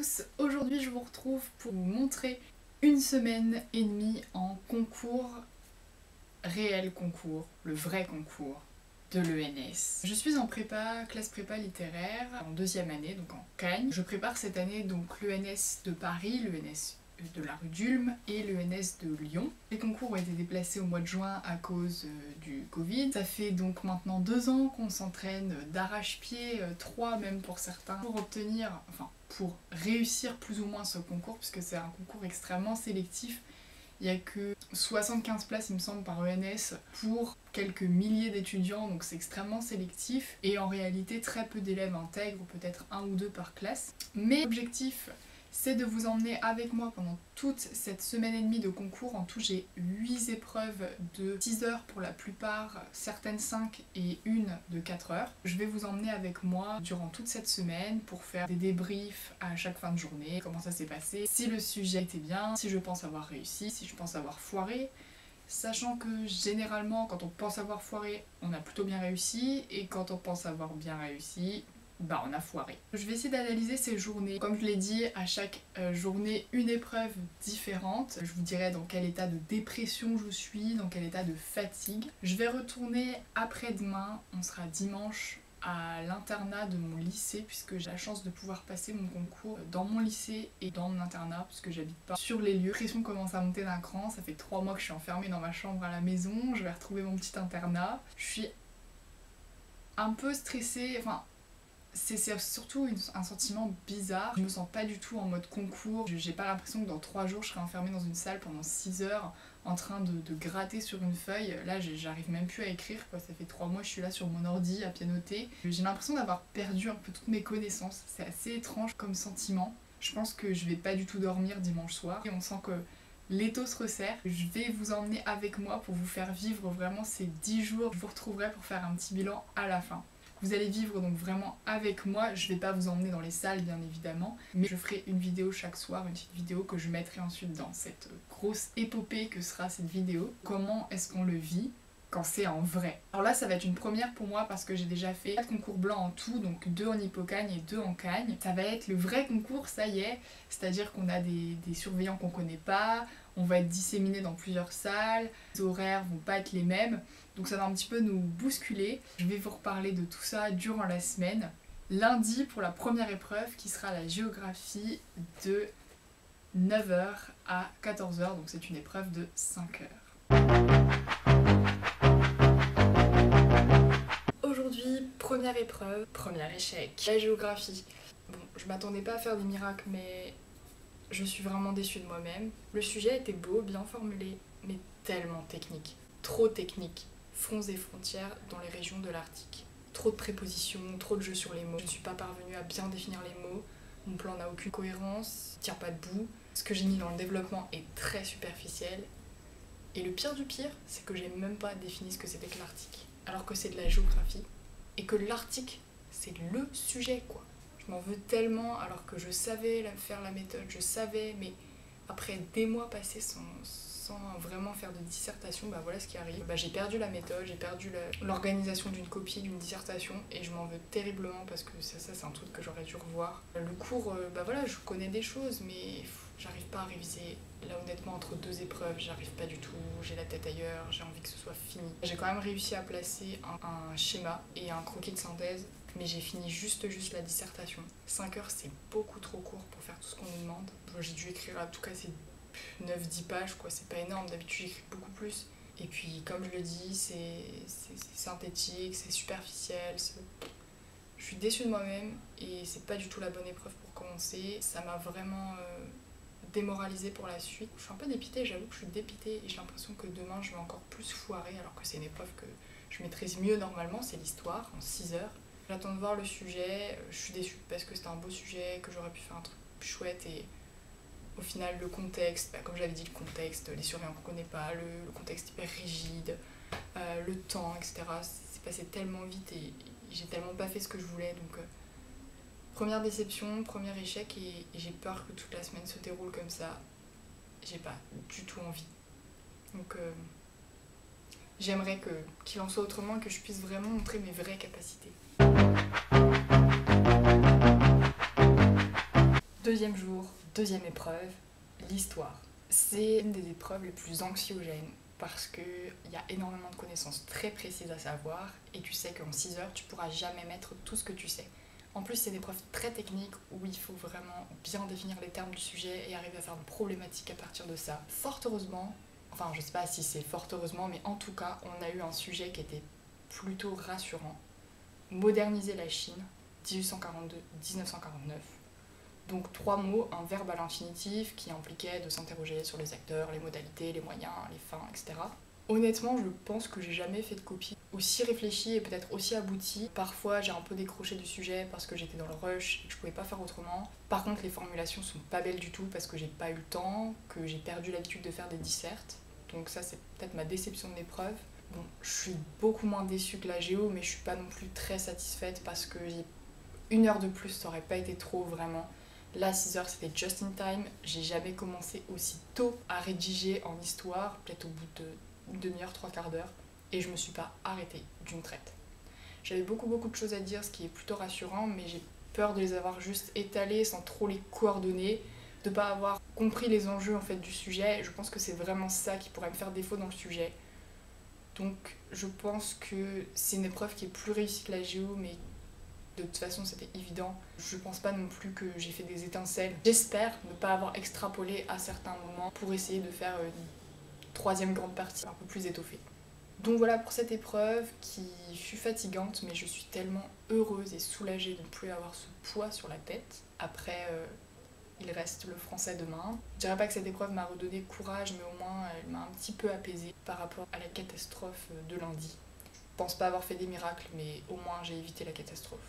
tous, aujourd'hui je vous retrouve pour vous montrer une semaine et demie en concours, réel concours, le vrai concours de l'ENS. Je suis en prépa, classe prépa littéraire, en deuxième année, donc en Cagne. Je prépare cette année donc l'ENS de Paris, l'ENS de la rue d'Ulm et l'ENS de Lyon. Les concours ont été déplacés au mois de juin à cause du Covid. Ça fait donc maintenant 2 ans qu'on s'entraîne d'arrache-pied, 3 même pour certains, pour obtenir, pour réussir plus ou moins ce concours, puisque c'est un concours extrêmement sélectif. Il n'y a que 75 places, il me semble, par ENS pour quelques milliers d'étudiants, donc c'est extrêmement sélectif. Et en réalité, très peu d'élèves intègrent, peut-être 1 ou 2 par classe. Mais l'objectif, c'est de vous emmener avec moi pendant toute cette semaine et demie de concours. En tout, j'ai 8 épreuves de 6 heures pour la plupart, certaines 5 et une de 4 heures. Je vais vous emmener avec moi durant toute cette semaine pour faire des débriefs à chaque fin de journée, comment ça s'est passé, si le sujet était bien, si je pense avoir réussi, si je pense avoir foiré. Sachant que généralement, quand on pense avoir foiré, on a plutôt bien réussi, et quand on pense avoir bien réussi, on a foiré. Je vais essayer d'analyser ces journées. Comme je l'ai dit, à chaque journée, une épreuve différente. Je vous dirai dans quel état de dépression je suis, dans quel état de fatigue. Je vais retourner après-demain, on sera dimanche, à l'internat de mon lycée, puisque j'ai la chance de pouvoir passer mon concours dans mon lycée et dans mon internat, puisque j'habite pas sur les lieux. La pression commence à monter d'un cran, ça fait 3 mois que je suis enfermée dans ma chambre à la maison, je vais retrouver mon petit internat. Je suis un peu stressée, c'est surtout un sentiment bizarre. Je me sens pas du tout en mode concours. J'ai pas l'impression que dans 3 jours je serai enfermée dans une salle pendant 6 heures en train de gratter sur une feuille. Là j'arrive même plus à écrire quoi. Ça fait 3 mois que je suis là sur mon ordi à pianoter. J'ai l'impression d'avoir perdu un peu toutes mes connaissances. C'est assez étrange comme sentiment. Je pense que je vais pas du tout dormir dimanche soir. Et on sent que l'étau se resserre. Je vais vous emmener avec moi pour vous faire vivre vraiment ces 10 jours. Je vous retrouverai pour faire un petit bilan à la fin. Vous allez vivre donc vraiment avec moi, je vais pas vous emmener dans les salles bien évidemment, mais je ferai une vidéo chaque soir, une petite vidéo que je mettrai ensuite dans cette grosse épopée que sera cette vidéo. Comment est-ce qu'on le vit quand c'est en vrai? Alors là ça va être une première pour moi parce que j'ai déjà fait 4 concours blancs en tout, donc 2 en Hippocagne et 2 en Cagne. Ça va être le vrai concours, ça y est, c'est-à-dire qu'on a des surveillants qu'on connaît pas, on va être disséminés dans plusieurs salles, les horaires vont pas être les mêmes, donc ça va un petit peu nous bousculer. Je vais vous reparler de tout ça durant la semaine. Lundi pour la première épreuve qui sera la géographie de 9h à 14h, donc c'est une épreuve de 5 heures. Aujourd'hui, première épreuve, premier échec, la géographie. Bon, je m'attendais pas à faire des miracles, mais je suis vraiment déçue de moi-même. Le sujet était beau, bien formulé, mais tellement technique. Trop technique. Fronts et frontières dans les régions de l'Arctique. Trop de prépositions, trop de jeux sur les mots. Je ne suis pas parvenue à bien définir les mots. Mon plan n'a aucune cohérence, ne tient pas debout. Ce que j'ai mis dans le développement est très superficiel. Et le pire du pire, c'est que j'ai même pas défini ce que c'était que l'Arctique. Alors que c'est de la géographie. Et que l'Arctique, c'est le sujet, quoi. Je m'en veux tellement alors que je savais faire la méthode, je savais, mais après des mois passés sans vraiment faire de dissertation, voilà ce qui arrive. J'ai perdu la méthode, j'ai perdu l'organisation d'une copie, d'une dissertation, et je m'en veux terriblement parce que ça c'est un truc que j'aurais dû revoir. Le cours, je connais des choses, mais j'arrive pas à réviser. Là honnêtement, entre 2 épreuves, j'arrive pas du tout, j'ai la tête ailleurs, j'ai envie que ce soit fini. J'ai quand même réussi à placer un schéma et un croquis de synthèse, mais j'ai fini juste la dissertation. 5 heures, c'est beaucoup trop court pour faire tout ce qu'on nous demande. J'ai dû écrire en tout cas c'est 9-10 pages, quoi, c'est pas énorme, d'habitude j'écris beaucoup plus. Et puis comme je le dis, c'est synthétique, c'est superficiel, je suis déçue de moi-même et c'est pas du tout la bonne épreuve pour commencer. Ça m'a vraiment démoralisée pour la suite. Je suis un peu dépitée, j'avoue que je suis dépitée et j'ai l'impression que demain je vais encore plus foirer alors que c'est une épreuve que je maîtrise mieux normalement, c'est l'histoire en 6 heures. J'attends de voir le sujet, je suis déçue parce que c'était un beau sujet, que j'aurais pu faire un truc chouette et au final le contexte, comme j'avais dit, le contexte, les surveillants qu'on connaît pas, le contexte hyper rigide, le temps, etc. C'est passé tellement vite et j'ai tellement pas fait ce que je voulais, donc première déception, premier échec et j'ai peur que toute la semaine se déroule comme ça. J'ai pas du tout envie. Donc j'aimerais qu'il en soit autrement, que je puisse vraiment montrer mes vraies capacités. Deuxième jour, deuxième épreuve, l'histoire. C'est une des épreuves les plus anxiogènes parce qu'il y a énormément de connaissances très précises à savoir et tu sais qu'en 6 heures, tu pourras jamais mettre tout ce que tu sais. En plus, c'est une épreuve très technique où il faut vraiment bien définir les termes du sujet et arriver à faire une problématique à partir de ça. Fort heureusement, enfin je sais pas si c'est fort heureusement, mais en tout cas, on a eu un sujet qui était plutôt rassurant. Moderniser la Chine, 1842-1949. Donc 3 mots, un verbe à l'infinitif qui impliquait de s'interroger sur les acteurs, les modalités, les moyens, les fins, etc. Honnêtement, je pense que j'ai jamais fait de copie aussi réfléchie et peut-être aussi aboutie. Parfois, j'ai un peu décroché du sujet parce que j'étais dans le rush et que je pouvais pas faire autrement. Par contre, les formulations sont pas belles du tout parce que j'ai pas eu le temps, que j'ai perdu l'habitude de faire des dissertes. Donc ça, c'est peut-être ma déception de l'épreuve. Bon, je suis beaucoup moins déçue que la géo, mais je suis pas non plus très satisfaite parce que 1 heure de plus, ça aurait pas été trop vraiment. Là, 6 heures, c'était just in time. J'ai jamais commencé aussi tôt à rédiger en histoire, peut-être au bout de une demi-heure, 3/4 d'heure, et je me suis pas arrêtée d'une traite. J'avais beaucoup de choses à dire, ce qui est plutôt rassurant, mais j'ai peur de les avoir juste étalées sans trop les coordonner, de pas avoir compris les enjeux en fait du sujet. Je pense que c'est vraiment ça qui pourrait me faire défaut dans le sujet. Donc je pense que c'est une épreuve qui est plus réussie que la géo, mais de toute façon c'était évident. Je pense pas non plus que j'ai fait des étincelles. J'espère ne pas avoir extrapolé à certains moments pour essayer de faire une troisième grande partie un peu plus étoffée. Donc voilà pour cette épreuve qui fut fatigante, mais je suis tellement heureuse et soulagée de ne plus avoir ce poids sur la tête. Après, il reste le français demain. Je dirais pas que cette épreuve m'a redonné courage, mais au moins elle m'a un petit peu apaisée par rapport à la catastrophe de lundi. Je pense pas avoir fait des miracles, mais au moins j'ai évité la catastrophe.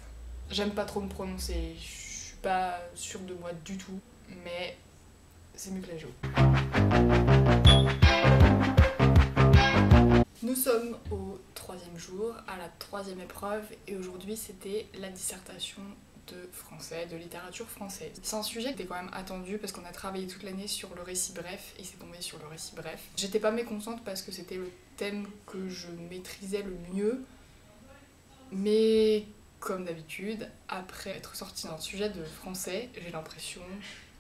J'aime pas trop me prononcer, je suis pas sûre de moi du tout, mais c'est mieux que la géo. Nous sommes au 3e jour, à la 3e épreuve, et aujourd'hui c'était la dissertation de français, de littérature française. C'est un sujet qui était quand même attendu parce qu'on a travaillé toute l'année sur le récit bref, et c'est tombé sur le récit bref. J'étais pas mécontente parce que c'était le thème que je maîtrisais le mieux, mais comme d'habitude, après être sortie d'un sujet de français, j'ai l'impression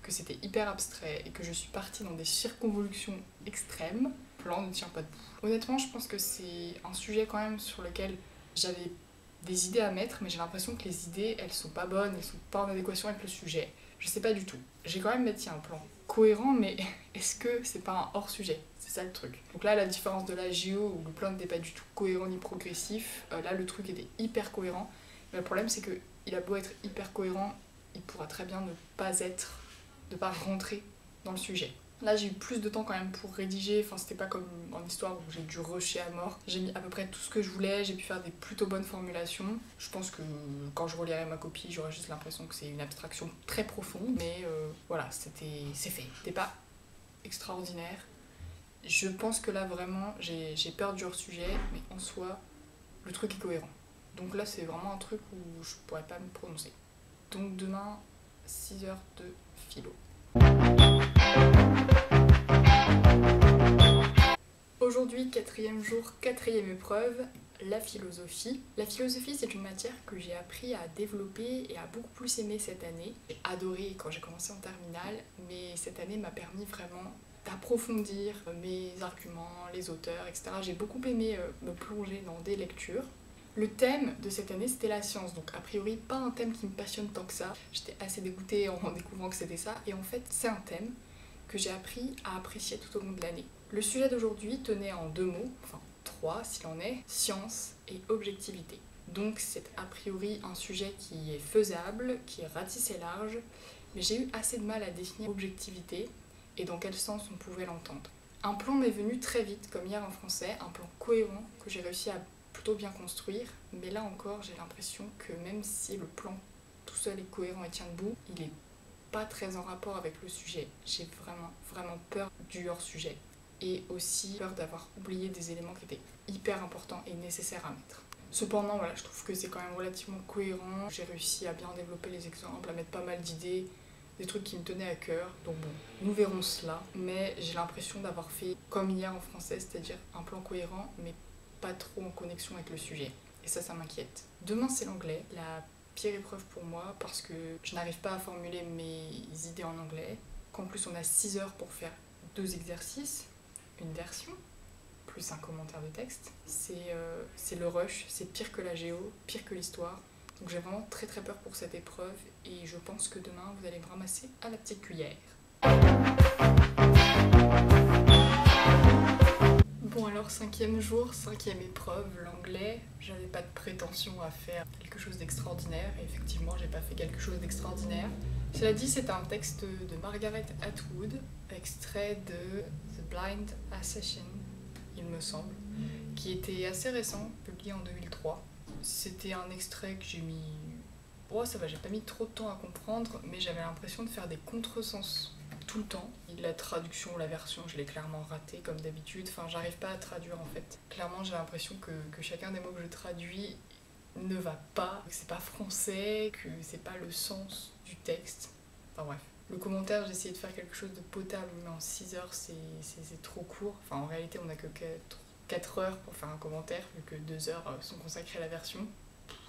que c'était hyper abstrait et que je suis partie dans des circonvolutions extrêmes. Le plan ne tient pas debout. Honnêtement, je pense que c'est un sujet quand même sur lequel j'avais des idées à mettre, mais j'ai l'impression que les idées, elles sont pas bonnes, elles sont pas en adéquation avec le sujet. Je sais pas du tout. J'ai quand même bâti un plan cohérent, mais est-ce que c'est pas un hors-sujet? C'est ça le truc. Donc là, la différence de la géo, où le plan n'était pas du tout cohérent ni progressif, là le truc était hyper cohérent. Mais le problème, c'est que il a beau être hyper cohérent, il pourra très bien ne pas rentrer dans le sujet. Là, j'ai eu plus de temps quand même pour rédiger, enfin c'était pas comme en histoire où j'ai dû rusher à mort. J'ai mis à peu près tout ce que je voulais, j'ai pu faire des plutôt bonnes formulations. Je pense que quand je relirai ma copie, j'aurai juste l'impression que c'est une abstraction très profonde, mais voilà, c'est fait. C'était pas extraordinaire. Je pense que là vraiment, j'ai peur du hors-sujet, mais en soi, le truc est cohérent. Donc là, c'est vraiment un truc où je pourrais pas me prononcer. Donc demain, 6 heures de philo. Aujourd'hui, 4e jour, 4e épreuve, la philosophie. La philosophie, c'est une matière que j'ai appris à développer et à beaucoup plus aimer cette année. J'ai adoré quand j'ai commencé en terminale, mais cette année m'a permis vraiment d'approfondir mes arguments, les auteurs, etc. J'ai beaucoup aimé me plonger dans des lectures. Le thème de cette année, c'était la science, donc a priori pas un thème qui me passionne tant que ça. J'étais assez dégoûtée en découvrant que c'était ça, et en fait c'est un thème que j'ai appris à apprécier tout au long de l'année. Le sujet d'aujourd'hui tenait en 2 mots, enfin 3 s'il en est, science et objectivité. Donc c'est a priori un sujet qui est faisable, qui est ratissé large, mais j'ai eu assez de mal à définir objectivité et dans quel sens on pouvait l'entendre. Un plan m'est venu très vite, comme hier en français, un plan cohérent que j'ai réussi à plutôt bien construire, mais là encore j'ai l'impression que même si le plan tout seul est cohérent et tient debout, il est pas très en rapport avec le sujet. J'ai vraiment peur du hors-sujet et aussi peur d'avoir oublié des éléments qui étaient hyper importants et nécessaires à mettre. Cependant, voilà, je trouve que c'est quand même relativement cohérent. J'ai réussi à bien développer les exemples, à mettre pas mal d'idées, des trucs qui me tenaient à cœur. Donc bon, nous verrons cela. Mais j'ai l'impression d'avoir fait comme hier en français, c'est-à-dire un plan cohérent, mais pas trop en connexion avec le sujet. Et ça m'inquiète. Demain, c'est l'anglais, la pire épreuve pour moi parce que je n'arrive pas à formuler mes idées en anglais, qu'en plus on a 6 heures pour faire 2 exercices, une version, plus un commentaire de texte. C'est le rush, c'est pire que la géo, pire que l'histoire. Donc j'ai vraiment très peur pour cette épreuve et je pense que demain vous allez me ramasser à la petite cuillère. Bon alors 5e jour, 5e épreuve, l'anglais. J'avais pas de prétention à faire quelque chose d'extraordinaire et effectivement j'ai pas fait quelque chose d'extraordinaire. Cela dit, c'est un texte de Margaret Atwood, extrait de The Blind Assassin, il me semble, qui était assez récent, publié en 2003. C'était un extrait que j'ai mis... Oh ça va, j'ai pas mis trop de temps à comprendre, mais j'avais l'impression de faire des contresens tout le temps. La traduction, la version, je l'ai clairement ratée comme d'habitude. Enfin, j'arrive pas à traduire en fait. Clairement, j'ai l'impression que chacun des mots que je traduis ne va pas, que c'est pas français, que c'est pas le sens du texte. Enfin bref. Le commentaire, j'ai essayé de faire quelque chose de potable, mais en 6 heures, c'est trop court. Enfin, en réalité, on a que 4 heures pour faire un commentaire, vu que 2 heures sont consacrées à la version.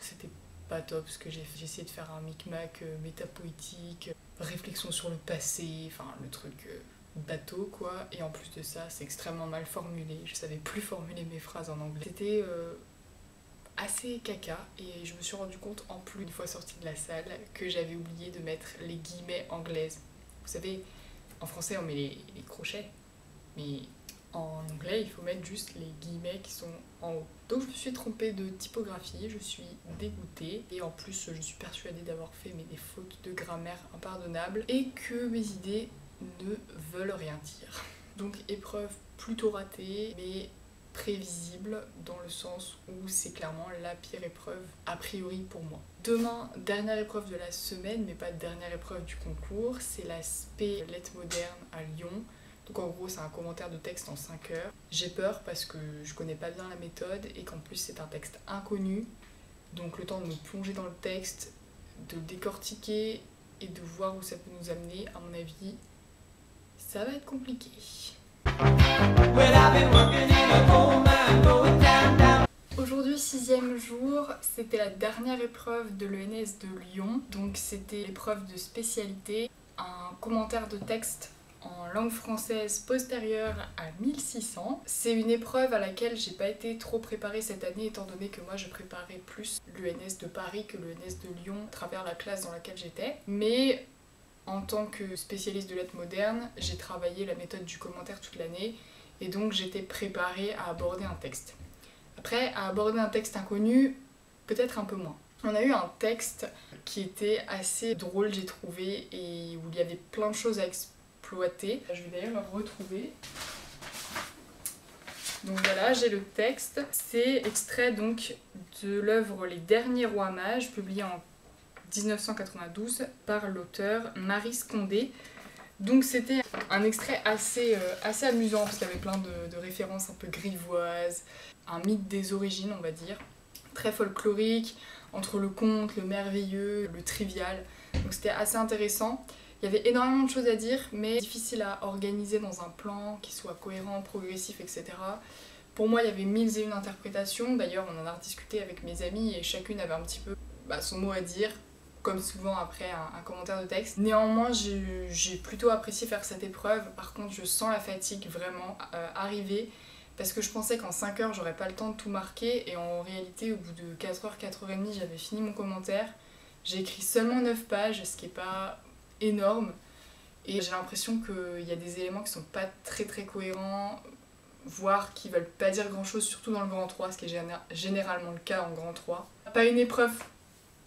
C'était pas top, parce que j'ai essayé de faire un micmac métapoétique, réflexion sur le passé, enfin le truc bateau quoi, et en plus de ça c'est extrêmement mal formulé, je savais plus formuler mes phrases en anglais. C'était assez caca et je me suis rendu compte en plus une fois sortie de la salle que j'avais oublié de mettre les guillemets anglaises. Vous savez, en français on met les crochets, mais en anglais il faut mettre juste les guillemets qui sont en haut. Donc je me suis trompée de typographie, je suis dégoûtée et en plus je suis persuadée d'avoir fait des fautes de grammaire impardonnables et que mes idées ne veulent rien dire. Donc épreuve plutôt ratée mais prévisible dans le sens où c'est clairement la pire épreuve a priori pour moi. Demain, dernière épreuve de la semaine mais pas dernière épreuve du concours, c'est l'aspect lettres modernes à Lyon. Donc en gros c'est un commentaire de texte en 5 heures. J'ai peur parce que je connais pas bien la méthode et qu'en plus c'est un texte inconnu. Donc le temps de me plonger dans le texte, de le décortiquer et de voir où ça peut nous amener, à mon avis, ça va être compliqué. Aujourd'hui, 6e jour, c'était la dernière épreuve de l'ENS de Lyon. Donc c'était l'épreuve de spécialité, un commentaire de texte en langue française postérieure à 1600. C'est une épreuve à laquelle j'ai pas été trop préparée cette année étant donné que moi je préparais plus l'ENS de Paris que l'ENS de Lyon à travers la classe dans laquelle j'étais. Mais en tant que spécialiste de lettres modernes, j'ai travaillé la méthode du commentaire toute l'année et donc j'étais préparée à aborder un texte. Après, à aborder un texte inconnu, peut-être un peu moins. On a eu un texte qui était assez drôle j'ai trouvé et où il y avait plein de choses à exploiter. Je vais d'ailleurs le retrouver. Donc voilà, j'ai le texte. C'est extrait donc de l'œuvre Les Derniers Rois Mages, publié en 1992 par l'auteur Marie Scondé. Donc c'était un extrait assez amusant parce qu'il y avait plein de références un peu grivoises, un mythe des origines on va dire, très folklorique, entre le conte, le merveilleux, le trivial. Donc c'était assez intéressant. Il y avait énormément de choses à dire, mais difficile à organiser dans un plan qui soit cohérent, progressif, etc. Pour moi, il y avait 1001 interprétations. D'ailleurs, on en a rediscuté avec mes amis et chacune avait un petit peu son mot à dire, comme souvent après un commentaire de texte. Néanmoins, j'ai plutôt apprécié faire cette épreuve. Par contre, je sens la fatigue vraiment arriver parce que je pensais qu'en 5 heures, j'aurais pas le temps de tout marquer et en réalité, au bout de 4 heures, 4 heures et demie, j'avais fini mon commentaire. J'ai écrit seulement 9 pages, ce qui est pas énorme et j'ai l'impression qu'il y a des éléments qui sont pas très cohérents, voire qui veulent pas dire grand chose, surtout dans le grand 3, ce qui est généralement le cas en grand 3. Pas une épreuve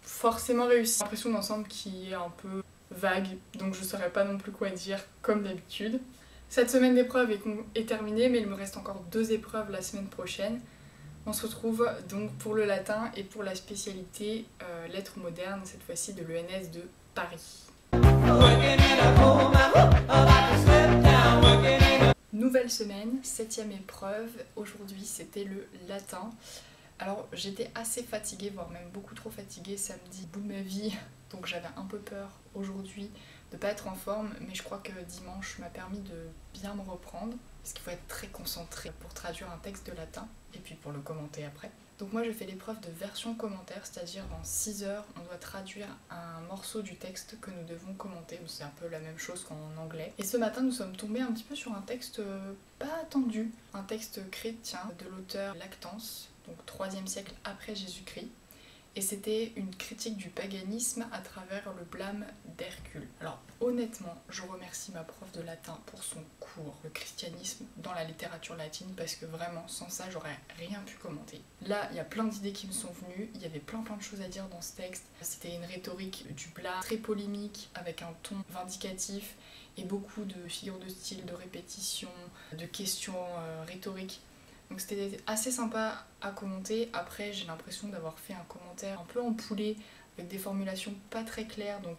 forcément réussie, j'ai l'impression d'ensemble qui est un peu vague, donc je saurais pas non plus quoi dire comme d'habitude. Cette semaine d'épreuves est terminée, mais il me reste encore 2 épreuves la semaine prochaine. On se retrouve donc pour le latin et pour la spécialité lettres modernes, cette fois-ci de l'ENS de Paris. Nouvelle semaine, 7e épreuve. Aujourd'hui c'était le latin. Alors j'étais assez fatiguée, voire même beaucoup trop fatiguée samedi, bout de ma vie. Donc j'avais un peu peur aujourd'hui de pas être en forme, mais je crois que dimanche m'a permis de bien me reprendre. Parce qu'il faut être très concentré pour traduire un texte de latin et puis pour le commenter après. Donc moi j'ai fait l'épreuve de version commentaire, c'est-à-dire en 6 heures on doit traduire un morceau du texte que nous devons commenter. C'est un peu la même chose qu'en anglais. Et ce matin nous sommes tombés un petit peu sur un texte pas attendu, un texte chrétien de l'auteur Lactance, donc 3e siècle après Jésus-Christ. Et c'était une critique du paganisme à travers le blâme d'Hercule. Alors honnêtement, je remercie ma prof de latin pour son cours, le christianisme dans la littérature latine, parce que vraiment, sans ça, j'aurais rien pu commenter. Là, il y a plein d'idées qui me sont venues, il y avait plein de choses à dire dans ce texte. C'était une rhétorique du blâme, très polémique, avec un ton vindicatif, et beaucoup de figures de style, de répétition, de questions rhétoriques. Donc c'était assez sympa à commenter. Après j'ai l'impression d'avoir fait un commentaire un peu empoulé avec des formulations pas très claires, donc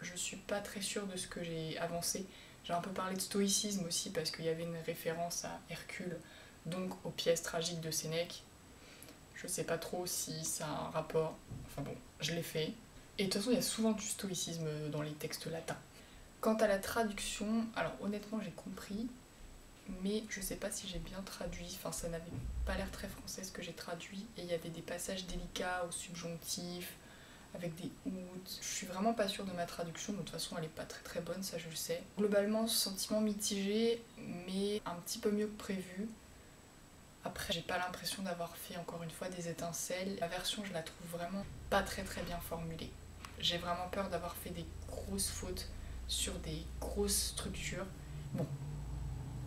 je suis pas très sûre de ce que j'ai avancé. J'ai un peu parlé de stoïcisme aussi parce qu'il y avait une référence à Hercule, donc aux pièces tragiques de Sénèque. Je sais pas trop si ça a un rapport, enfin bon, je l'ai fait. Et de toute façon il y a souvent du stoïcisme dans les textes latins. Quant à la traduction, alors honnêtement j'ai compris, mais je sais pas si j'ai bien traduit, enfin ça n'avait pas l'air très français ce que j'ai traduit, et il y avait des passages délicats au subjonctif, avec des outs. Je suis vraiment pas sûre de ma traduction, mais de toute façon elle est pas très bonne, ça je le sais. Globalement, sentiment mitigé, mais un petit peu mieux que prévu. Après, j'ai pas l'impression d'avoir fait encore une fois des étincelles. La version, je la trouve vraiment pas très bien formulée. J'ai vraiment peur d'avoir fait des grosses fautes sur des grosses structures. Bon.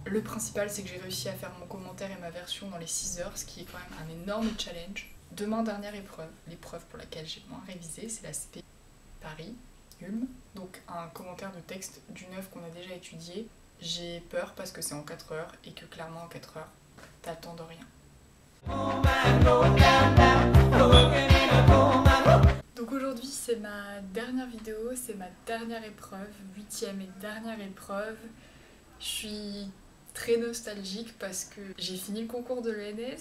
Le principal, c'est que j'ai réussi à faire mon commentaire et ma version dans les 6 heures, ce qui est quand même un énorme challenge. Demain, dernière épreuve, l'épreuve pour laquelle j'ai moins révisé, c'est la CP Paris, Ulm. Donc un commentaire de texte d'une œuvre qu'on a déjà étudiée. J'ai peur parce que c'est en 4 heures et que clairement en 4 heures, t'as le temps de rien. Donc aujourd'hui c'est ma dernière vidéo, c'est ma dernière épreuve, 8e et dernière épreuve. Je suis très nostalgique parce que j'ai fini le concours de l'ENS,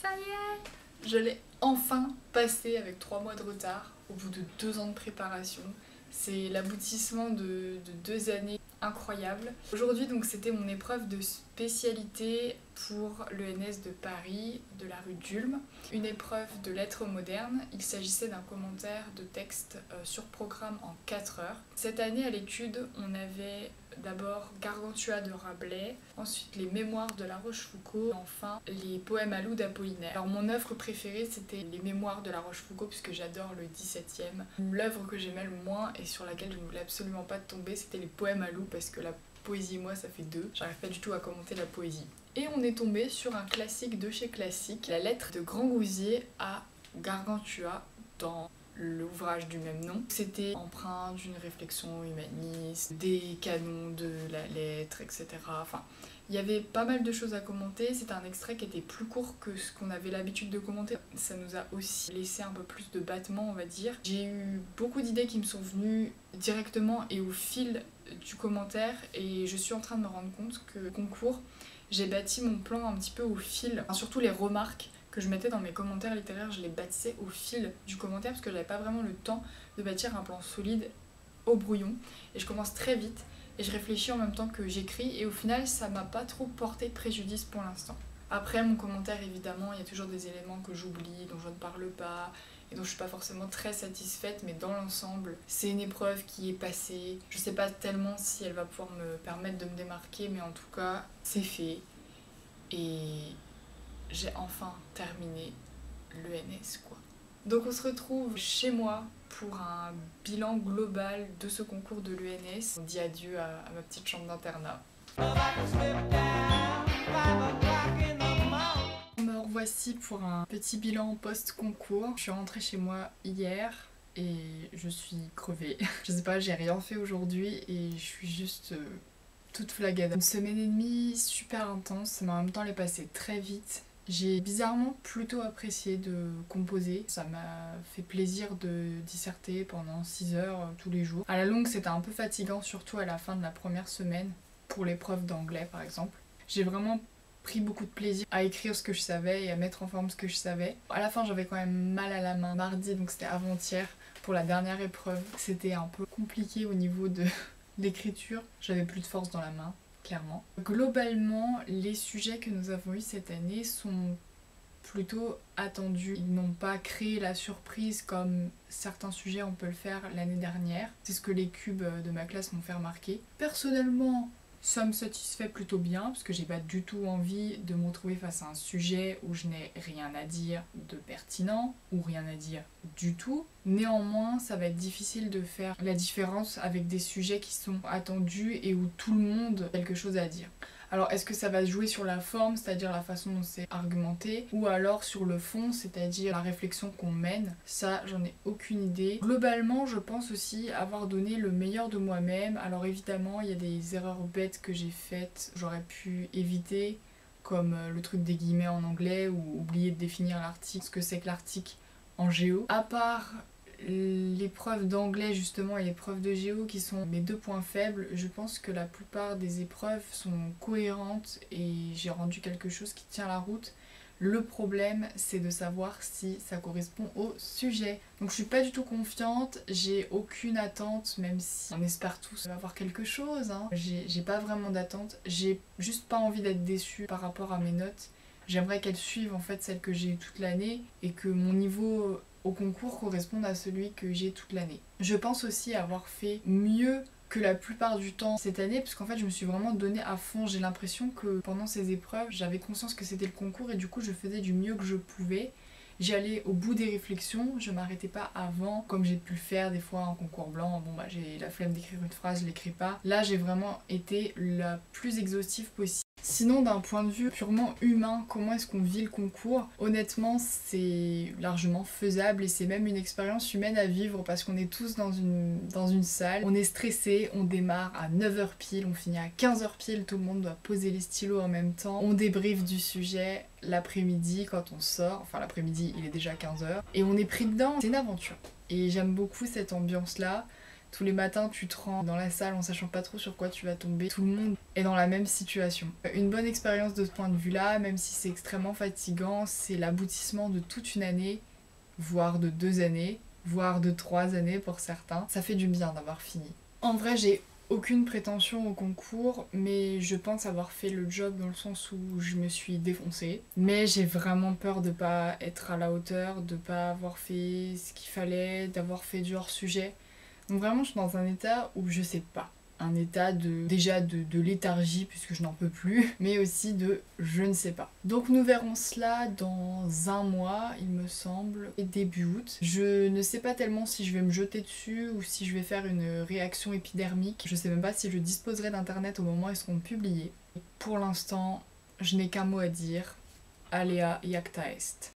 ça y est, je l'ai enfin passé avec 3 mois de retard au bout de 2 ans de préparation. C'est l'aboutissement de 2 années incroyables. Aujourd'hui donc c'était mon épreuve de spécialité pour l'ENS de Paris, de la rue d'Ulm. Une épreuve de lettres modernes, il s'agissait d'un commentaire de texte sur programme en 4 heures. Cette année à l'étude on avait d'abord Gargantua de Rabelais, ensuite les Mémoires de La Rochefoucauld, et enfin les Poèmes à loup d'Apollinaire. Alors mon œuvre préférée c'était les Mémoires de La Rochefoucauld puisque j'adore le 17e. L'œuvre que j'aimais le moins et sur laquelle je ne voulais absolument pas tomber c'était les Poèmes à loup parce que la poésie et moi ça fait 2. J'arrive pas du tout à commenter la poésie. Et on est tombé sur un classique de chez classique, la lettre de Grangousier à Gargantua dans l'ouvrage du même nom. C'était empreint d'une réflexion humaniste, des canons de la lettre, etc. Enfin, il y avait pas mal de choses à commenter. C'était un extrait qui était plus court que ce qu'on avait l'habitude de commenter. Ça nous a aussi laissé un peu plus de battement, on va dire. J'ai eu beaucoup d'idées qui me sont venues directement et au fil du commentaire et je suis en train de me rendre compte que le concours, j'ai bâti mon plan un petit peu au fil, enfin, surtout les remarques que je mettais dans mes commentaires littéraires, je les bâtissais au fil du commentaire parce que j'avais pas vraiment le temps de bâtir un plan solide au brouillon. Et je commence très vite et je réfléchis en même temps que j'écris et au final ça m'a pas trop porté préjudice pour l'instant. Après mon commentaire évidemment, il y a toujours des éléments que j'oublie, dont je ne parle pas et dont je suis pas forcément très satisfaite, mais dans l'ensemble c'est une épreuve qui est passée. Je sais pas tellement si elle va pouvoir me permettre de me démarquer, mais en tout cas c'est fait et j'ai enfin terminé l'ENS quoi. Donc on se retrouve chez moi pour un bilan global de ce concours de l'ENS. On dit adieu à ma petite chambre d'internat. Me revoici pour un petit bilan post-concours. Je suis rentrée chez moi hier et je suis crevée. Je sais pas, j'ai rien fait aujourd'hui et je suis juste toute flagada. Une semaine et demie super intense, mais en même temps elle est passée très vite. J'ai bizarrement plutôt apprécié de composer. Ça m'a fait plaisir de disserter pendant 6 heures tous les jours. À la longue c'était un peu fatigant, surtout à la fin de la première semaine, pour l'épreuve d'anglais par exemple. J'ai vraiment pris beaucoup de plaisir à écrire ce que je savais et à mettre en forme ce que je savais. À la fin j'avais quand même mal à la main. Mardi, donc c'était avant-hier, pour la dernière épreuve. C'était un peu compliqué au niveau de l'écriture. J'avais plus de force dans la main. Clairement. Globalement, les sujets que nous avons eus cette année sont plutôt attendu. Ils n'ont pas créé la surprise comme certains sujets on peut le faire l'année dernière. C'est ce que les cubes de ma classe m'ont fait remarquer. Personnellement, ça me satisfait plutôt bien parce que j'ai pas du tout envie de me retrouver face à un sujet où je n'ai rien à dire de pertinent ou rien à dire du tout. Néanmoins, ça va être difficile de faire la différence avec des sujets qui sont attendus et où tout le monde a quelque chose à dire. Alors est-ce que ça va se jouer sur la forme, c'est-à-dire la façon dont c'est argumenté, ou alors sur le fond, c'est-à-dire la réflexion qu'on mène? Ça, j'en ai aucune idée. Globalement, je pense aussi avoir donné le meilleur de moi-même. Alors évidemment, il y a des erreurs bêtes que j'ai faites, j'aurais pu éviter, comme le truc des guillemets en anglais, ou oublier de définir l'article, ce que c'est que l'article en géo. À part l'épreuve d'anglais justement et l'épreuve de géo qui sont mes 2 points faibles, je pense que la plupart des épreuves sont cohérentes et j'ai rendu quelque chose qui tient la route. Le problème, c'est de savoir si ça correspond au sujet. Donc je suis pas du tout confiante, j'ai aucune attente, même si on espère tous avoir quelque chose, hein. J'ai pas vraiment d'attente, j'ai juste pas envie d'être déçue par rapport à mes notes. J'aimerais qu'elles suivent en fait celles que j'ai eues toute l'année et que mon niveau au concours corresponde à celui que j'ai toute l'année. Je pense aussi avoir fait mieux que la plupart du temps cette année, parce qu'en fait je me suis vraiment donnée à fond. J'ai l'impression que pendant ces épreuves, j'avais conscience que c'était le concours et du coup je faisais du mieux que je pouvais. J'allais au bout des réflexions, je m'arrêtais pas avant, comme j'ai pu le faire des fois en concours blanc. Bon bah j'ai la flemme d'écrire une phrase, je l'écris pas. Là j'ai vraiment été la plus exhaustive possible. Sinon, d'un point de vue purement humain, comment est-ce qu'on vit le concours? Honnêtement, c'est largement faisable et c'est même une expérience humaine à vivre parce qu'on est tous dans une salle, on est stressé, on démarre à 9h pile, on finit à 15h pile, tout le monde doit poser les stylos en même temps, on débriefe du sujet l'après-midi quand on sort, enfin l'après-midi il est déjà 15h, et on est pris dedans, c'est une aventure. Et j'aime beaucoup cette ambiance-là. Tous les matins, tu te rends dans la salle en sachant pas trop sur quoi tu vas tomber. Tout le monde est dans la même situation. Une bonne expérience de ce point de vue-là, même si c'est extrêmement fatigant, c'est l'aboutissement de toute une année, voire de 2 années, voire de 3 années pour certains. Ça fait du bien d'avoir fini. En vrai, j'ai aucune prétention au concours, mais je pense avoir fait le job dans le sens où je me suis défoncée. Mais j'ai vraiment peur de pas être à la hauteur, de pas avoir fait ce qu'il fallait, d'avoir fait du hors-sujet. Donc vraiment je suis dans un état où je sais pas. Un état de léthargie puisque je n'en peux plus, mais aussi de je ne sais pas. Donc nous verrons cela dans 1 mois, il me semble, et début août. Je ne sais pas tellement si je vais me jeter dessus ou si je vais faire une réaction épidermique. Je sais même pas si je disposerai d'internet au moment où ils seront publiés. Pour l'instant, je n'ai qu'un mot à dire. Alea iacta est.